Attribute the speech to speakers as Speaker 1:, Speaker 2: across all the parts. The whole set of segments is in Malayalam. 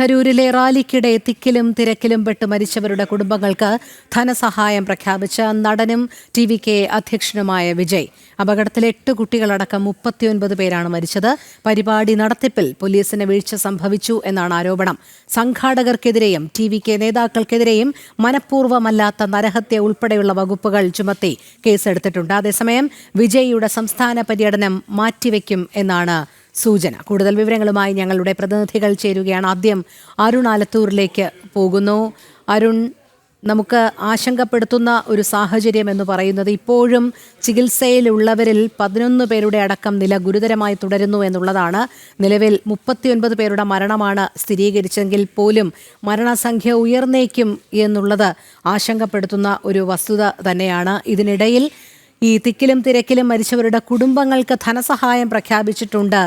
Speaker 1: കരൂരിലെ റാലിക്കിടെ തിക്കിലും തിരക്കിലും പെട്ട് മരിച്ചവരുടെ കുടുംബങ്ങൾക്ക് ധനസഹായം പ്രഖ്യാപിച്ച നടനും TVK അധ്യക്ഷനുമായ വിജയ്. അപകടത്തിൽ 8 കുട്ടികളടക്കം 39 പേരാണ് മരിച്ചത്. പരിപാടി നടത്തിപ്പിൽ പോലീസിന് വീഴ്ച സംഭവിച്ചു എന്നാണ് ആരോപണം. സംഘാടകർക്കെതിരെയും TVK നേതാക്കൾക്കെതിരെയും മനഃപൂർവ്വമല്ലാത്ത നരഹത്യ ഉൾപ്പെടെയുള്ള വകുപ്പുകൾ ചുമത്തി കേസെടുത്തിട്ടുണ്ട്. അതേസമയം വിജയിയുടെ സംസ്ഥാന പര്യടനം മാറ്റിവെക്കും എന്നാണ് സൂചന. കൂടുതൽ വിവരങ്ങളുമായി ഞങ്ങളുടെ പ്രതിനിധികൾ ചേരുകയാണ്. ആദ്യം അരുൺ ആലത്തൂരിലേക്ക് പോകുന്നു. അരുൺ, നമുക്ക് ആശങ്കപ്പെടുത്തുന്ന ഒരു സാഹചര്യം എന്ന് പറയുന്നത് ഇപ്പോഴും ചികിത്സയിലുള്ളവരിൽ 11 പേരുടെ അടക്കം നില ഗുരുതരമായി തുടരുന്നു എന്നുള്ളതാണ്. നിലവിൽ 39 പേരുടെ മരണമാണ് സ്ഥിരീകരിച്ചെങ്കിൽ പോലും മരണസംഖ്യ ഉയർന്നേക്കും എന്നുള്ളത് ആശങ്കപ്പെടുത്തുന്ന ഒരു വസ്തുത തന്നെയാണ്. ഇതിനിടയിൽ ഈ തിക്കിലും തിരക്കിലും മരിച്ചവരുടെ കുടുംബങ്ങൾക്ക് ധനസഹായം പ്രഖ്യാപിച്ചിട്ടുണ്ട്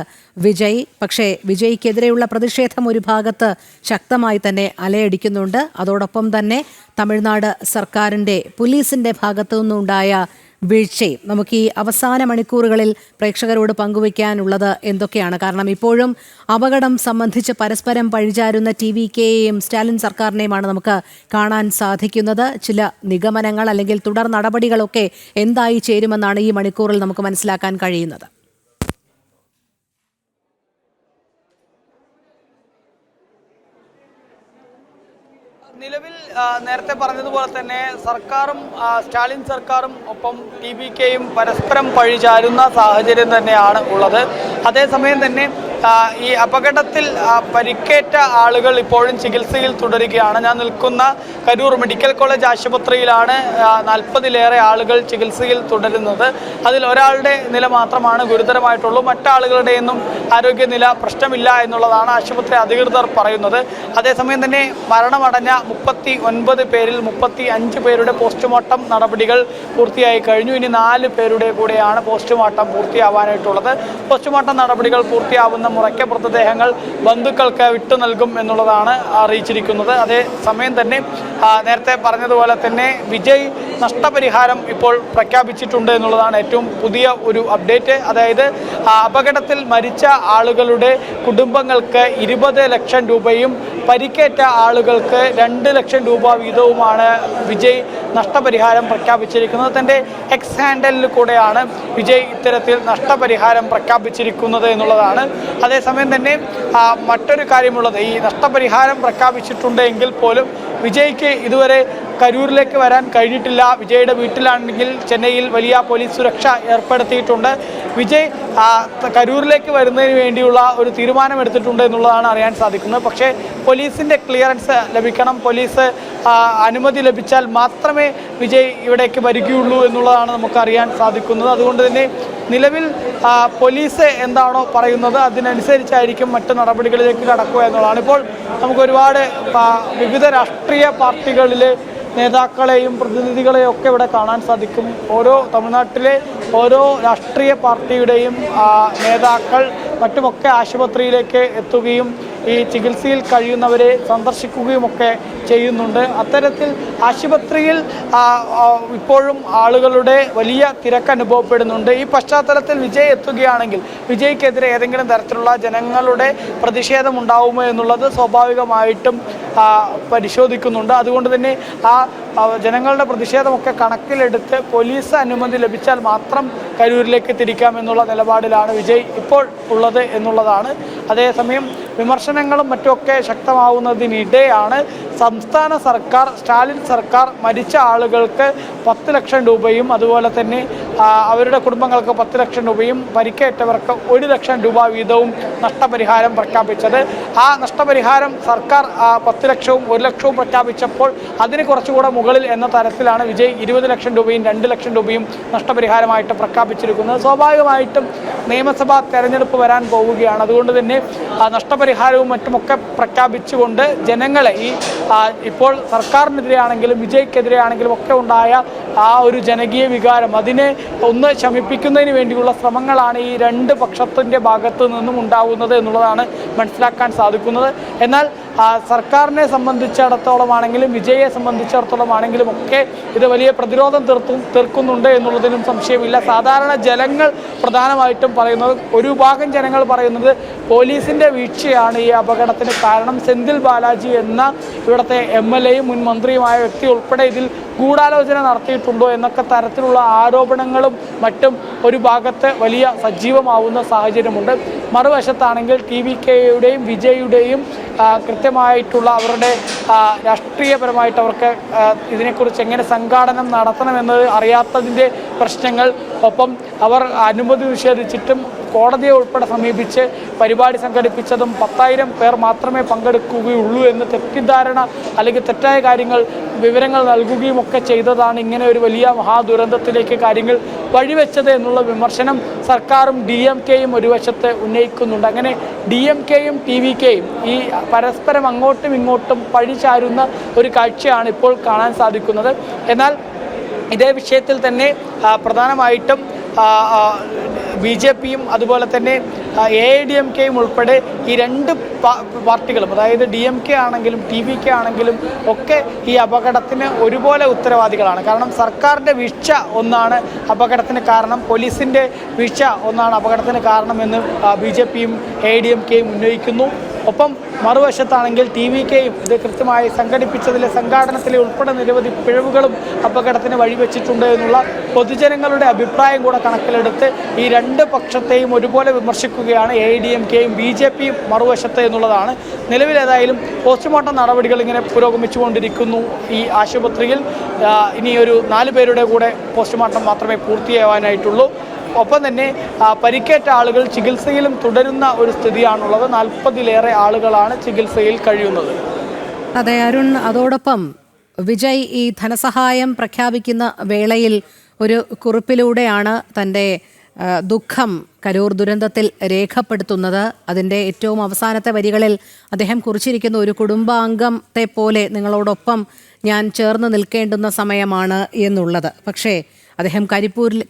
Speaker 1: വിജയ്. പക്ഷേ വിജയ്ക്കെതിരെയുള്ള പ്രതിഷേധം ഒരു ഭാഗത്ത് ശക്തമായി തന്നെ അലയടിക്കുന്നുണ്ട്. അതോടൊപ്പം തന്നെ തമിഴ്നാട് സർക്കാരിൻ്റെ പോലീസിൻ്റെ ഭാഗത്തു നിന്നുണ്ടായ വീഴ്ചയും നമുക്ക് ഈ അവസാന മണിക്കൂറുകളിൽ പ്രേക്ഷകരോട് പങ്കുവയ്ക്കാനുള്ളത് എന്തൊക്കെയാണ്? കാരണം ഇപ്പോഴും അപകടം സംബന്ധിച്ച് പരസ്പരം പഴിചാരുന്ന TVKയെയും സ്റ്റാലിൻ സർക്കാരിനെയുമാണ് നമുക്ക് കാണാൻ സാധിക്കുന്നത്. ചില നിഗമനങ്ങൾ അല്ലെങ്കിൽ തുടർ നടപടികളൊക്കെ എന്തായി ചേരുമെന്നാണ് ഈ മണിക്കൂറിൽ നമുക്ക് മനസ്സിലാക്കാൻ കഴിയുന്നത്.
Speaker 2: നിലവിൽ നേരത്തെ പറഞ്ഞതുപോലെ തന്നെ സർക്കാരും സ്റ്റാലിൻ സർക്കാരും ഒപ്പം TVKയും പരസ്പരം പഴിചാരുന്ന സാഹചര്യം തന്നെയാണ് ഉള്ളത്. അതേസമയം തന്നെ ഈ അപകടത്തിൽ പരിക്കേറ്റ ആളുകൾ ഇപ്പോഴും ചികിത്സയിൽ തുടരുകയാണ്. ഞാൻ നിൽക്കുന്ന കരൂർ മെഡിക്കൽ കോളേജ് ആശുപത്രിയിലാണ് 40-ലേറെ ആളുകൾ ചികിത്സയിൽ തുടരുന്നത്. അതിൽ ഒരാളുടെ നില മാത്രമാണ് ഗുരുതരമായിട്ടുള്ളൂ. മറ്റാളുകളുടെയൊന്നും ആരോഗ്യനില പ്രശ്നമില്ല എന്നുള്ളതാണ് ആശുപത്രി അധികൃതർ പറയുന്നത്. അതേസമയം തന്നെ മരണമടഞ്ഞ 39 പേരിൽ 35 പേരുടെ പോസ്റ്റ്മോർട്ടം നടപടികൾ പൂർത്തിയായി കഴിഞ്ഞു. ഇനി 4 പേരുടെ കൂടെയാണ് പോസ്റ്റ്മോർട്ടം പൂർത്തിയാവാനായിട്ടുള്ളത്. പോസ്റ്റ്മോർട്ടം നടപടികൾ പൂർത്തിയാവുന്ന മുറയ്ക്ക് മൃതദേഹങ്ങൾ ബന്ധുക്കൾക്ക് വിട്ടു നൽകും എന്നുള്ളതാണ് അറിയിച്ചിരിക്കുന്നത്. അതേസമയം തന്നെ നേരത്തെ പറഞ്ഞതുപോലെ തന്നെ വിജയ് നഷ്ടപരിഹാരം ഇപ്പോൾ പ്രഖ്യാപിച്ചിട്ടുണ്ട് എന്നുള്ളതാണ് ഏറ്റവും പുതിയ ഒരു അപ്ഡേറ്റ്. അതായത് അപകടത്തിൽ മരിച്ച ആളുകളുടെ കുടുംബങ്ങൾക്ക് 20 ലക്ഷം രൂപയും പരിക്കേറ്റ ആളുകൾക്ക് 2 ലക്ഷം രൂപ വീതവുമാണ് വിജയ് നഷ്ടപരിഹാരം പ്രഖ്യാപിച്ചിരിക്കുന്നത്. തൻ്റെ എക്സ് ഹാൻഡലിൽ കൂടെയാണ് വിജയ് ഇത്തരത്തിൽ നഷ്ടപരിഹാരം പ്രഖ്യാപിച്ചിരിക്കുന്നത് എന്നുള്ളതാണ്. അതേസമയം തന്നെ മറ്റൊരു കാര്യമുള്ളത്, ഈ നഷ്ടപരിഹാരം പ്രഖ്യാപിച്ചിട്ടുണ്ട് എങ്കിൽ പോലും വിജയ്ക്ക് ഇതുവരെ കരൂരിലേക്ക് വരാൻ കഴിഞ്ഞിട്ടില്ല. വിജയുടെ വീട്ടിലാണെങ്കിൽ ചെന്നൈയിൽ വലിയ പോലീസ് സുരക്ഷ ഏർപ്പെടുത്തിയിട്ടുണ്ട്. വിജയ് കരൂരിലേക്ക് വരുന്നതിന് വേണ്ടിയുള്ള ഒരു തീരുമാനമെടുത്തിട്ടുണ്ട് എന്നുള്ളതാണ് അറിയാൻ സാധിക്കുന്നത്. പക്ഷേ പോലീസിൻ്റെ ക്ലിയറൻസ് ലഭിക്കണം. പോലീസ് അനുമതി ലഭിച്ചാൽ മാത്രമേ വിജയ് ഇവിടേക്ക് വരികയുള്ളൂ എന്നുള്ളതാണ് നമുക്കറിയാൻ സാധിക്കുന്നത്. അതുകൊണ്ട് തന്നെ നിലവിൽ പോലീസ് എന്താണോ പറയുന്നത് അതിനനുസരിച്ചായിരിക്കും മറ്റ് നടപടികളിലേക്ക് കടക്കുക എന്നുള്ളതാണ്. ഇപ്പോൾ നമുക്ക് ഒരുപാട് വിവിധ രാഷ്ട്രീയ പാർട്ടികളിലെ നേതാക്കളെയും പ്രതിനിധികളെയും ഒക്കെ ഇവിടെ കാണാൻ സാധിക്കും. തമിഴ്നാട്ടിലെ ഓരോ രാഷ്ട്രീയ പാർട്ടിയുടെയും നേതാക്കൾ മറ്റുമൊക്കെ ആശുപത്രിയിലേക്ക് എത്തുകയും ഈ ചികിത്സയിൽ കഴിയുന്നവരെ സന്ദർശിക്കുകയുമൊക്കെ ചെയ്യുന്നുണ്ട്. അത്തരത്തിൽ ആശുപത്രിയിൽ ഇപ്പോഴും ആളുകളുടെ വലിയ തിരക്ക് അനുഭവപ്പെടുന്നുണ്ട്. ഈ പശ്ചാത്തലത്തിൽ വിജയ് എത്തുകയാണെങ്കിൽ വിജയ്ക്കെതിരെ ഏതെങ്കിലും തരത്തിലുള്ള ജനങ്ങളുടെ പ്രതിഷേധം ഉണ്ടാവുമോ എന്നുള്ളത് സ്വാഭാവികമായിട്ടും പരിശോധിക്കുന്നുണ്ട്. അതുകൊണ്ട് തന്നെ ജനങ്ങളുടെ പ്രതിഷേധമൊക്കെ കണക്കിലെടുത്ത് പോലീസ് അനുമതി ലഭിച്ചാൽ മാത്രം കരൂരിലേക്ക് തിരിക്കാമെന്നുള്ള നിലപാടിലാണ് വിജയ് ഇപ്പോൾ ഉള്ളത് എന്നുള്ളതാണ്. അതേസമയം വിമർശനങ്ങളും മറ്റുമൊക്കെ ശക്തമാവുന്നതിനിടെയാണ് സംസ്ഥാന സർക്കാർ, സ്റ്റാലിൻ സർക്കാർ മരിച്ച ആളുകൾക്ക് 10 ലക്ഷം രൂപയും അതുപോലെ തന്നെ അവരുടെ കുടുംബങ്ങൾക്ക് 10 ലക്ഷം രൂപയും പരിക്കേറ്റവർക്ക് 1 ലക്ഷം രൂപ വീതവും നഷ്ടപരിഹാരം പ്രഖ്യാപിച്ചത്. ആ നഷ്ടപരിഹാരം സർക്കാർ 10 ലക്ഷവും 1 ലക്ഷവും പ്രഖ്യാപിച്ചപ്പോൾ അതിന് കുറച്ചുകൂടെ മുകളിൽ എന്ന തരത്തിലാണ് വിജയ് 20 ലക്ഷം രൂപയും 2 ലക്ഷം രൂപയും നഷ്ടപരിഹാരമായിട്ട് പ്രഖ്യാപിച്ചിരിക്കുന്നത്. സ്വാഭാവികമായിട്ടും നിയമസഭാ തെരഞ്ഞെടുപ്പ് വരാൻ പോവുകയാണ്. അതുകൊണ്ട് തന്നെ നഷ്ടപരിഹാരവും മറ്റുമൊക്കെ പ്രഖ്യാപിച്ചുകൊണ്ട് ജനങ്ങളെ ഇപ്പോൾ സർക്കാരിനെതിരെയാണെങ്കിലും വിജയ്ക്കെതിരെയാണെങ്കിലും ഒക്കെ ഉണ്ടായ ആ ഒരു ജനകീയ വികാരം അതിനെ ഒന്ന് ശമിപ്പിക്കുന്നതിന് വേണ്ടിയുള്ള ശ്രമങ്ങളാണ് ഈ 2 പക്ഷത്തിൻ്റെ ഭാഗത്തു നിന്നും ഉണ്ടാകുന്നത് എന്നുള്ളതാണ് മനസ്സിലാക്കാൻ സാധിക്കുന്നത്. എന്നാൽ സർക്കാരിനെ സംബന്ധിച്ചിടത്തോളമാണെങ്കിലും വിജയെ സംബന്ധിച്ചിടത്തോളമാണെങ്കിലും ഒക്കെ ഇത് വലിയ പ്രതിരോധം തീർക്കുന്നുണ്ട് എന്നുള്ളതിനും സംശയമില്ല. സാധാരണ ജനങ്ങൾ പ്രധാനമായിട്ടും പറയുന്നത്, ഒരു വിഭാഗം ജനങ്ങൾ പറയുന്നത് പോലീസിൻ്റെ വീഴ്ചയാണ് ഈ അപകടത്തിന് കാരണം. സെന്തിൽ ബാലാജി എന്ന ഇവിടുത്തെ MLAയും മുൻ മന്ത്രിയുമായ വ്യക്തി ഉൾപ്പെടെ ഇതിൽ ഗൂഢാലോചന നടത്തിയിട്ടുണ്ടോ എന്നൊക്കെ തരത്തിലുള്ള ആരോപണങ്ങളും മറ്റും ഒരു ഭാഗത്ത് വലിയ സജീവമാവുന്ന സാഹചര്യമുണ്ട്. മറുവശത്താണെങ്കിൽ TVKയുടെയും വിജയുടെയും കൃത്യമായിട്ടുള്ള അവരുടെ രാഷ്ട്രീയപരമായിട്ട് അവർക്ക് ഇതിനെക്കുറിച്ച് എങ്ങനെ സംഘാടനം നടത്തണമെന്നത് അറിയാത്തതിൻ്റെ പ്രശ്നങ്ങൾ, ഒപ്പം അവർ അനുമതി നിഷേധിച്ചിട്ടും കോടതിയെ ഉൾപ്പെടെ സമീപിച്ച് പരിപാടി സംഘടിപ്പിച്ചതും 10,000 പേർ മാത്രമേ പങ്കെടുക്കുകയുള്ളൂ എന്ന് തെറ്റിദ്ധാരണ അല്ലെങ്കിൽ തെറ്റായ വിവരങ്ങൾ നൽകുകയും ഒക്കെ ചെയ്തതാണ് ഇങ്ങനെ ഒരു വലിയ മഹാദുരന്തത്തിലേക്ക് കാര്യങ്ങൾ വഴിവെച്ചത് എന്നുള്ള വിമർശനം സർക്കാരും DMKയും ഒരു വശത്ത് ഉന്നയിക്കുന്നുണ്ട്. അങ്ങനെ DMKയും TVKയും ഈ പരസ്പരം അങ്ങോട്ടും ഇങ്ങോട്ടും പഴിചാരുന്ന ഒരു കാഴ്ചയാണ് ഇപ്പോൾ കാണാൻ സാധിക്കുന്നത്. എന്നാൽ ഇതേ വിഷയത്തിൽ തന്നെ പ്രധാനമായിട്ടും BJPയും അതുപോലെ തന്നെ AIADMKയും ഉൾപ്പെടെ ഈ രണ്ട് പാർട്ടികളും, അതായത് DMK ആണെങ്കിലും TVK ആണെങ്കിലും ഒക്കെ ഈ അപകടത്തിന് ഒരുപോലെ ഉത്തരവാദികളാണ്. കാരണം സർക്കാരിൻ്റെ വീഴ്ച ഒന്നാണ് അപകടത്തിന് കാരണം, പോലീസിൻ്റെ വീഴ്ച ഒന്നാണ് അപകടത്തിന് കാരണമെന്ന് BJPയും AIADMKയും ഉന്നയിക്കുന്നു. ഒപ്പം മറുവശത്താണെങ്കിൽ TVKയും ഇത് കൃത്യമായി സംഘടിപ്പിച്ചതിലെ സംഘാടനത്തിലെ ഉൾപ്പെടെ നിരവധി പിഴവുകളും അപകടത്തിന് വഴിവെച്ചിട്ടുണ്ട് എന്നുള്ള പൊതുജനങ്ങളുടെ അഭിപ്രായം കൂടെ കണക്കിലെടുത്ത് ഈ രണ്ട് പക്ഷത്തെയും ഒരുപോലെ വിമർശിക്കുകയാണ് AIADMKയും BJPയും മറുവശത്ത് എന്നുള്ളതാണ്. നിലവിലേതായാലും പോസ്റ്റ്മോർട്ടം നടപടികൾ ഇങ്ങനെ പുരോഗമിച്ചുകൊണ്ടിരിക്കുന്നു ഈ ആശുപത്രിയിൽ. ഇനിയൊരു 4 പേരുടെ കൂടെ പോസ്റ്റ്മോർട്ടം മാത്രമേ പൂർത്തിയാവാനായിട്ടുള്ളൂ. ഒപ്പം തന്നെ പരിക്കേറ്റ ആളുകൾ ചികിത്സയിലും തുടരുന്ന ഒരു സ്ഥിതിയാണുള്ളത്. 40-ലേറെ ആളുകളാണ് ചികിത്സയിൽ കഴിയുന്നത്.
Speaker 1: അതെ അരുൺ, അതോടൊപ്പം വിജയ് ഈ ധനസഹായം പ്രഖ്യാപിക്കുന്ന വേളയിൽ ഒരു കുറിപ്പിലൂടെയാണ് തൻ്റെ ദുഃഖം കരൂർ ദുരന്തത്തിൽ രേഖപ്പെടുത്തുന്നത്. അതിൻ്റെ ഏറ്റവും അവസാനത്തെ വരികളിൽ അദ്ദേഹം കുറിച്ചിരിക്കുന്ന ഒരു കുടുംബാംഗത്തെ പോലെ നിങ്ങളോടൊപ്പം ഞാൻ ചേർന്ന് നിൽക്കേണ്ടുന്ന സമയമാണ് എന്നുള്ളത്. പക്ഷേ അദ്ദേഹം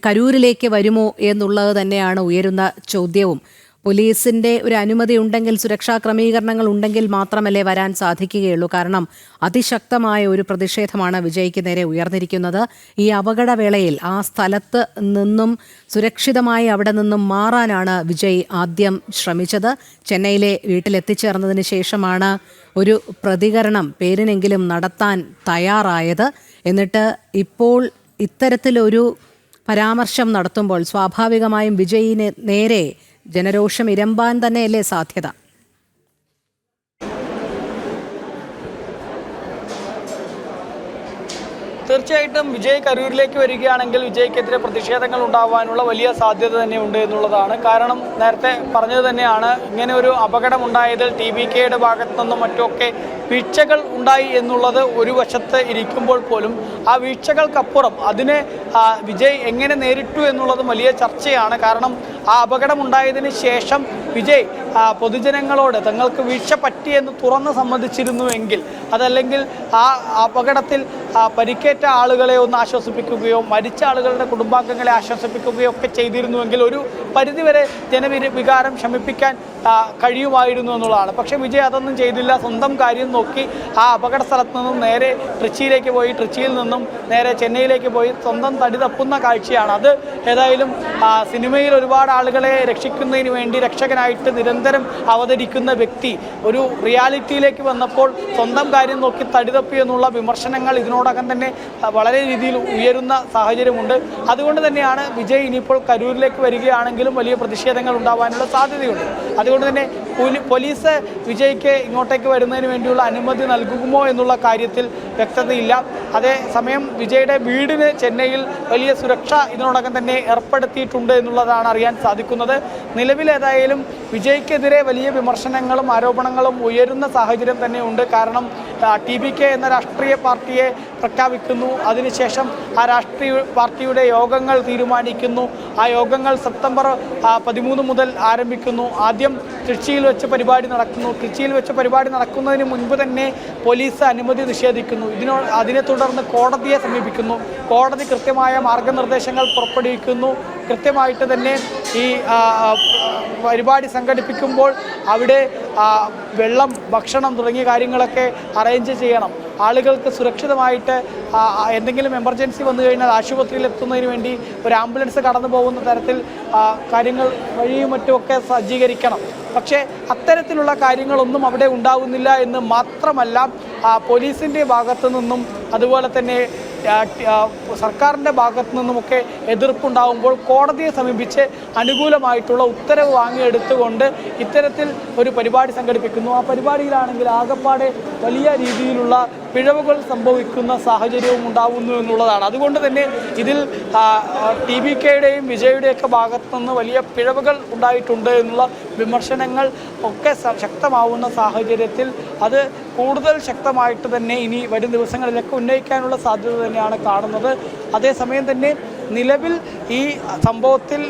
Speaker 1: കരൂരിലേക്ക് വരുമോ എന്നുള്ളത് തന്നെയാണ് ഉയരുന്ന ചോദ്യവും. പോലീസിൻ്റെ ഒരു അനുമതി ഉണ്ടെങ്കിൽ, സുരക്ഷാ ക്രമീകരണങ്ങൾ ഉണ്ടെങ്കിൽ മാത്രമല്ലേ വരാൻ സാധിക്കുകയുള്ളൂ. കാരണം അതിശക്തമായ ഒരു പ്രതിഷേധമാണ് വിജയ്ക്ക് നേരെ ഉയർന്നിരിക്കുന്നത്. ഈ അപകടവേളയിൽ ആ സ്ഥലത്ത് നിന്നും സുരക്ഷിതമായി അവിടെ നിന്നും മാറാനാണ് വിജയ് ആദ്യം ശ്രമിച്ചത്. ചെന്നൈയിലെ വീട്ടിലെത്തിച്ചേർന്നതിന് ശേഷമാണ് ഒരു പ്രതികരണം പേരിനെങ്കിലും നടത്താൻ തയ്യാറായത്. എന്നിട്ട് ഇപ്പോൾ ഇത്തരത്തിലൊരു പരാമർശം നടത്തുമ്പോൾ സ്വാഭാവികമായും വിജയിന് നേരെ ജനരോഷം ഇരമ്പാൻ തന്നെയല്ലേ സാധ്യത?
Speaker 2: തീർച്ചയായിട്ടും വിജയ് കരൂരിലേക്ക് വരികയാണെങ്കിൽ വിജയ്ക്കെതിരെ പ്രതിഷേധങ്ങൾ ഉണ്ടാവാനുള്ള വലിയ സാധ്യത തന്നെയുണ്ട് എന്നുള്ളതാണ്. കാരണം നേരത്തെ പറഞ്ഞത് തന്നെയാണ്, ഇങ്ങനെ ഒരു അപകടം ഉണ്ടായതിൽ TVKയുടെ ഭാഗത്തു നിന്നും മറ്റുമൊക്കെ വീഴ്ചകൾ ഉണ്ടായി എന്നുള്ളത് ഒരു വശത്ത് ഇരിക്കുമ്പോൾ പോലും ആ വീഴ്ചകൾക്കപ്പുറം അതിനെ വിജയ് എങ്ങനെ നേരിട്ടു എന്നുള്ളത് വലിയ ചർച്ചയാണ്. കാരണം ആ അപകടം ഉണ്ടായതിന് ശേഷം വിജയ് പൊതുജനങ്ങളോട് തങ്ങൾക്ക് വീഴ്ച പറ്റിയെന്ന് തുറന്ന് സമ്മതിച്ചിരുന്നുവെങ്കിൽ, അതല്ലെങ്കിൽ ആ അപകടത്തിൽ പരിക്കേറ്റ ആളുകളെ ഒന്ന് ആശ്വസിപ്പിക്കുകയോ മരിച്ച ആളുകളുടെ കുടുംബാംഗങ്ങളെ ആശ്വസിപ്പിക്കുകയോ ഒക്കെ ചെയ്തിരുന്നുവെങ്കിൽ ഒരു പരിധിവരെ ജനവികാരം ശമിപ്പിക്കാൻ കഴിയുമായിരുന്നു എന്നുള്ളതാണ്. പക്ഷേ വിജയ് അതൊന്നും ചെയ്തില്ല. സ്വന്തം കാര്യം നോക്കി ആ അപകട സ്ഥലത്ത് നിന്നും നേരെ ട്രിച്ചിയിലേക്ക് പോയി, ട്രിച്ചിയിൽ നിന്നും നേരെ ചെന്നൈയിലേക്ക് പോയി സ്വന്തം തടി തപ്പുന്ന കാഴ്ചയാണ്. അത് ഏതായാലും സിനിമയിൽ ഒരുപാട് ആളുകളെ രക്ഷിക്കുന്നതിന് വേണ്ടി രക്ഷകനായിട്ട് നിരന്തരം അവതരിക്കുന്ന വ്യക്തി ഒരു റിയാലിറ്റിയിലേക്ക് വന്നപ്പോൾ സ്വന്തം കാര്യം നോക്കി തടി തപ്പി എന്നുള്ള വിമർശനങ്ങൾ ഇതിനോടകം തന്നെ വളരെ രീതിയിൽ ഉയരുന്ന സാഹചര്യമുണ്ട്. അതുകൊണ്ട് തന്നെയാണ് വിജയ് ഇനിയിപ്പോൾ കരൂരിലേക്ക് വരികയാണെങ്കിലും വലിയ പ്രതിഷേധങ്ങൾ ഉണ്ടാവാനുള്ള സാധ്യതയുണ്ട്. അതുകൊണ്ട് തന്നെ പോലീസ് വിജയ്ക്ക് ഇങ്ങോട്ടേക്ക് വരുന്നതിന് വേണ്ടിയുള്ള അനുമതി നൽകുമോ എന്നുള്ള കാര്യത്തിൽ വ്യക്തതയില്ല. അതേസമയം വിജയുടെ വീടിന് ചെന്നൈയിൽ വലിയ സുരക്ഷ ഇതിനോടകം തന്നെ ഏർപ്പെടുത്തിയിട്ടുണ്ട് എന്നുള്ളതാണ് അറിയാൻ സാധിക്കുന്നത്. നിലവിലേതായാലും വിജയ്ക്കെതിരെ വലിയ വിമർശനങ്ങളും ആരോപണങ്ങളും ഉയരുന്ന സാഹചര്യം തന്നെയുണ്ട്. കാരണം TVK എന്ന രാഷ്ട്രീയ പാർട്ടിയെ പ്രഖ്യാപിക്കുന്നു, അതിനുശേഷം ആ രാഷ്ട്രീയ പാർട്ടിയുടെ യോഗങ്ങൾ തീരുമാനിക്കുന്നു. ആ യോഗങ്ങൾ സെപ്റ്റംബർ 13 മുതൽ ആരംഭിക്കുന്നു. ആദ്യം ട്രിച്ചിയിൽ വെച്ച് പരിപാടി നടക്കുന്നു. ട്രിച്ചിയിൽ വെച്ച് പരിപാടി നടക്കുന്നതിന് മുൻപ് തന്നെ പോലീസ് അനുമതി നിഷേധിക്കുന്നു. അതിനെ തുടർന്ന് കോടതിയെ സമീപിക്കുന്നു. കോടതി കൃത്യമായ മാർഗനിർദ്ദേശങ്ങൾ പുറപ്പെടുവിക്കുന്നു. കൃത്യമായിട്ട് തന്നെ ഈ പരിപാടി സംഘടിപ്പിക്കുമ്പോൾ അവിടെ വെള്ളം, ഭക്ഷണം തുടങ്ങിയ കാര്യങ്ങളൊക്കെ അറേഞ്ച് ചെയ്യണം. ആളുകൾക്ക് സുരക്ഷിതമായിട്ട് എന്തെങ്കിലും എമർജൻസി വന്നു കഴിഞ്ഞാൽ ആശുപത്രിയിൽ എത്തുന്നതിന് വേണ്ടി ഒരു ആംബുലൻസ് കടന്നു പോകുന്ന തരത്തിൽ കാര്യങ്ങൾ വഴിയും മറ്റുമൊക്കെ സജ്ജീകരിക്കണം. പക്ഷേ അത്തരത്തിലുള്ള കാര്യങ്ങളൊന്നും അവിടെ ഉണ്ടാകുന്നില്ല എന്ന് മാത്രമല്ല, പോലീസിൻ്റെ ഭാഗത്തു നിന്നും അതുപോലെ തന്നെ സർക്കാരിൻ്റെ ഭാഗത്തു നിന്നുമൊക്കെ എതിർപ്പുണ്ടാകുമ്പോൾ കോടതിയെ സമീപിച്ച് അനുകൂലമായിട്ടുള്ള ഉത്തരവ് വാങ്ങിയെടുത്തുകൊണ്ട് ഇത്തരത്തിൽ ഒരു പരിപാടി സംഘടിപ്പിക്കുന്നു. ആ പരിപാടിയിലാണെങ്കിൽ ആകപ്പാടെ വലിയ രീതിയിലുള്ള പിഴവുകൾ സംഭവിക്കുന്ന സാഹചര്യവും ഉണ്ടാകുന്നു എന്നുള്ളതാണ്. അതുകൊണ്ട് തന്നെ ഇതിൽ TBKയുടെയും വിജയുടെയൊക്കെ ഭാഗത്തു നിന്ന് വലിയ പിഴവുകൾ ഉണ്ടായിട്ടുണ്ട് എന്നുള്ള വിമർശനങ്ങൾ ഒക്കെ ശക്തമാവുന്ന സാഹചര്യത്തിൽ അത് കൂടുതൽ ശക്തമായിട്ട് തന്നെ ഇനി വരും ദിവസങ്ങളിലൊക്കെ ഉന്നയിക്കാനുള്ള സാധ്യത തന്നെയാണ് കാണുന്നത്. അതേസമയം തന്നെ നിലവിൽ ഈ സംഭവത്തിൽ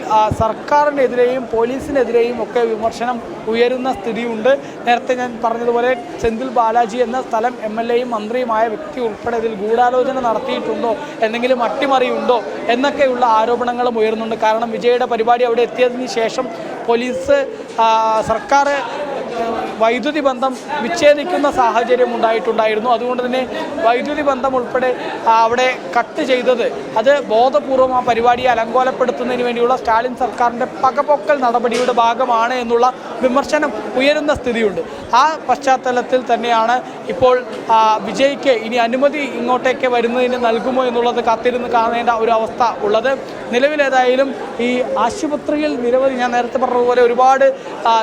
Speaker 2: സർക്കാരിനെതിരെയും പോലീസിനെതിരെയും ഒക്കെ വിമർശനം ഉയരുന്ന സ്ഥിതിയുണ്ട്. നേരത്തെ ഞാൻ പറഞ്ഞതുപോലെ സെന്തിൽ ബാലാജി എന്ന സ്ഥലം MLAയും മന്ത്രിയുമായ വ്യക്തി ഉൾപ്പെടെ ഇതിൽ ഗൂഢാലോചന നടത്തിയിട്ടുണ്ടോ, എന്തെങ്കിലും അട്ടിമറിയുണ്ടോ എന്നൊക്കെയുള്ള ആരോപണങ്ങളും ഉയരുന്നുണ്ട്. കാരണം വിജയുടെ പരിപാടി അവിടെ എത്തിയതിന് ശേഷം പോലീസ് സർക്കാർ വൈദ്യുതി ബന്ധം വിച്ഛേദിക്കുന്ന സാഹചര്യം ഉണ്ടായിട്ടുണ്ടായിരുന്നു. അതുകൊണ്ട് തന്നെ വൈദ്യുതി ബന്ധം ഉൾപ്പെടെ അവിടെ കട്ട് ചെയ്തത് അത് ബോധപൂർവം ആ പരിപാടിയെ അലങ്കോലപ്പെടുത്തുന്നതിന് വേണ്ടിയുള്ള സ്റ്റാലിൻ സർക്കാരിൻ്റെ പകപോക്കൽ നടപടിയുടെ ഭാഗമാണ് എന്നുള്ള വിമർശനം ഉയരുന്ന സ്ഥിതിയുണ്ട്. ആ പശ്ചാത്തലത്തിൽ തന്നെയാണ് ഇപ്പോൾ വിജയ്ക്ക് ഇനി അനുമതി ഇങ്ങോട്ടേക്ക് വരുന്നതിന് നൽകുമോ എന്നുള്ളത് കാത്തിരുന്ന് കാണേണ്ട ഒരു അവസ്ഥ ഉള്ളത്. നിലവിലേതായാലും ഈ ആശുപത്രിയിൽ നിരവധി, ഞാൻ നേരത്തെ പറഞ്ഞതുപോലെ ഒരുപാട്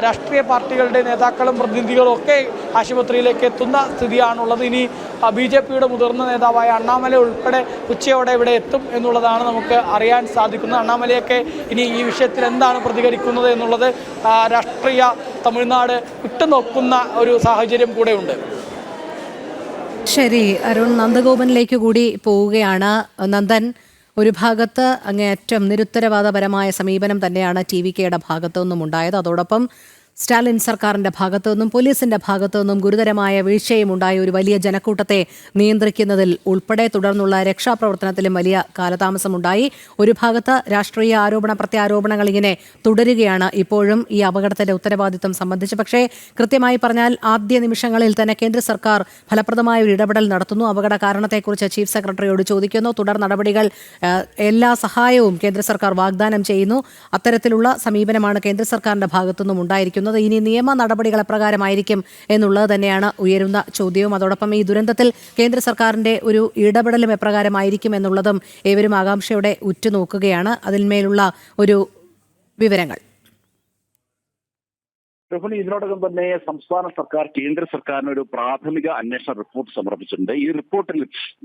Speaker 2: രാഷ്ട്രീയ പാർട്ടികളുടെ നേതാക്കളും പ്രതിനിധികളും ഒക്കെ ആശുപത്രിയിലേക്ക് എത്തുന്ന സ്ഥിതിയാണുള്ളത്. ഇനി BJPയുടെ മുതിർന്ന നേതാവായ അണ്ണാമല ഉൾപ്പെടെ ഉച്ചയോടെ ഇവിടെ എത്തും എന്നുള്ളതാണ് നമുക്ക് അറിയാൻ സാധിക്കുന്നത്. അണ്ണാമലയൊക്കെ ഇനി ഈ വിഷയത്തിൽ എന്താണ് പ്രതികരിക്കുന്നത് എന്നുള്ളത് രാഷ്ട്രീയ തമിഴ്നാട് ഉറ്റുനോക്കുന്ന ഒരു സാഹചര്യം കൂടെ ഉണ്ട്.
Speaker 1: ശരി അരുൺ, നന്ദഗോപനിലേക്ക് കൂടി പോവുകയാണ്. നന്ദൻ, ഒരു ഭാഗത്ത് അങ്ങേയറ്റം നിരുത്തരവാദപരമായ സമീപനം തന്നെയാണ് TVKയുടെ ഭാഗത്തു നിന്നും ഉണ്ടായത്. അതോടൊപ്പം സ്റ്റാലിൻ സർക്കാരിന്റെ ഭാഗത്തു നിന്നും പോലീസിന്റെ ഭാഗത്തു നിന്നും ഗുരുതരമായ വീഴ്ചയും ഉണ്ടായ ഒരു വലിയ ജനക്കൂട്ടത്തെ നിയന്ത്രിക്കുന്നതിൽ ഉൾപ്പെടെ തുടർന്നുള്ള രക്ഷാപ്രവർത്തനത്തിലും വലിയ കാലതാമസമുണ്ടായി. ഒരു ഭാഗത്ത് രാഷ്ട്രീയ ആരോപണ പ്രത്യാരോപണങ്ങൾ ഇങ്ങനെ തുടരുകയാണ് ഇപ്പോഴും ഈ അപകടത്തിന്റെ ഉത്തരവാദിത്വം സംബന്ധിച്ച്. പക്ഷേ കൃത്യമായി പറഞ്ഞാൽ ആദ്യ നിമിഷങ്ങളിൽ തന്നെ കേന്ദ്ര സർക്കാർ ഫലപ്രദമായ ഒരു ഇടപെടൽ നടത്തുന്നു. അപകട കാരണത്തെക്കുറിച്ച് ചീഫ് സെക്രട്ടറിയോട് ചോദിക്കുന്നു. തുടർ നടപടികൾ, എല്ലാ സഹായവും കേന്ദ്ര സർക്കാർ വാഗ്ദാനം ചെയ്യുന്നു. അത്തരത്തിലുള്ള സമീപനമാണ് കേന്ദ്ര സർക്കാരിന്റെ ഭാഗത്തുനിന്നും ഉണ്ടായിരിക്കുന്നത്. ഇനി നിയമ നടപടികൾ എപ്രകാരമായിരിക്കും എന്നുള്ളത് തന്നെയാണ് ഉയരുന്ന ചോദ്യവും. അതോടൊപ്പം ഈ ദുരന്തത്തിൽ കേന്ദ്ര സർക്കാരിന്റെ ഒരു ഇടപെടലും എപ്രകാരമായിരിക്കും എന്നുള്ളതും ഏവരും ആകാംക്ഷയോടെ ഉറ്റുനോക്കുകയാണ്. അതിന്മേലുള്ള ഒരു വിവരങ്ങൾ.
Speaker 3: ഇതിനോടകം തന്നെ സംസ്ഥാന സർക്കാർ കേന്ദ്ര സർക്കാരിന് ഒരു പ്രാഥമിക അന്വേഷണ റിപ്പോർട്ട് സമർപ്പിച്ചിട്ടുണ്ട്. ഈ റിപ്പോർട്ടിൽ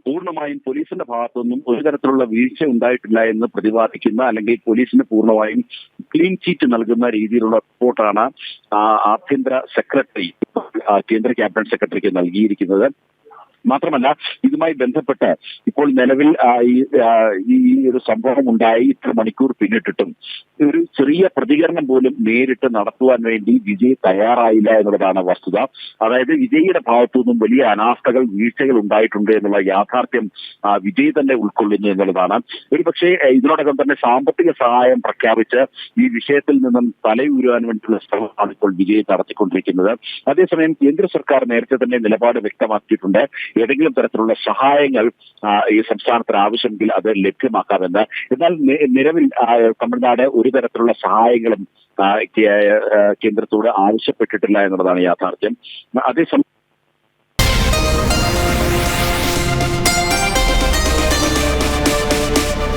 Speaker 3: പൂർണ്ണമായും പോലീസിന്റെ ഭാഗത്തുനിന്നും ഒരു തരത്തിലുള്ള വീഴ്ച ഉണ്ടായിട്ടില്ല എന്ന് പ്രതിപാദിക്കുന്ന, അല്ലെങ്കിൽ പോലീസിന് പൂർണ്ണമായും ക്ലീൻ ചീറ്റ് നൽകുന്ന രീതിയിലുള്ള റിപ്പോർട്ടാണ് ആഭ്യന്തര സെക്രട്ടറി കേന്ദ്ര ക്യാബിനറ്റ് സെക്രട്ടറിക്ക് നൽകിയിരിക്കുന്നത്. മാത്രമല്ല, ഇതുമായി ബന്ധപ്പെട്ട് ഇപ്പോൾ നിലവിൽ ഈ ഒരു സംഭവം ഉണ്ടായി ഇത്ര മണിക്കൂർ പിന്നിട്ടിട്ടും ഒരു ചെറിയ പ്രതികരണം പോലും നേരിട്ട് നടത്തുവാൻ വേണ്ടി വിജയ് തയ്യാറായില്ല എന്നുള്ളതാണ് വസ്തുത. അതായത് വിജയിയുടെ ഭാഗത്തു നിന്നും വലിയ അനാസ്ഥകൾ, വീഴ്ചകൾ ഉണ്ടായിട്ടുണ്ട് എന്നുള്ള യാഥാർത്ഥ്യം വിജയ് തന്നെ ഉൾക്കൊള്ളുന്നു എന്നുള്ളതാണ്. ഒരുപക്ഷെ ഇതിനോടകം തന്നെ സാമ്പത്തിക സഹായം പ്രഖ്യാപിച്ച് ഈ വിഷയത്തിൽ നിന്നും തലയൂരാൻ വേണ്ടിയുള്ള ശ്രമമാണ് ഇപ്പോൾ വിജയ് നടത്തിക്കൊണ്ടിരിക്കുന്നത്. അതേസമയം കേന്ദ്ര സർക്കാർ നേരത്തെ തന്നെ നിലപാട് വ്യക്തമാക്കിയിട്ടുണ്ട്. ഏതെങ്കിലും തരത്തിലുള്ള സഹായങ്ങൾ ഈ സംസ്ഥാനത്തിന് ആവശ്യമെങ്കിൽ അത് ലഭ്യമാക്കാമെന്ന്. എന്നാൽ നിലവിൽ തമിഴ്നാട് ഒരു തരത്തിലുള്ള സഹായങ്ങളും കേന്ദ്രത്തോട് ആവശ്യപ്പെട്ടിട്ടില്ല എന്നുള്ളതാണ് യാഥാർത്ഥ്യം. അതേസമയം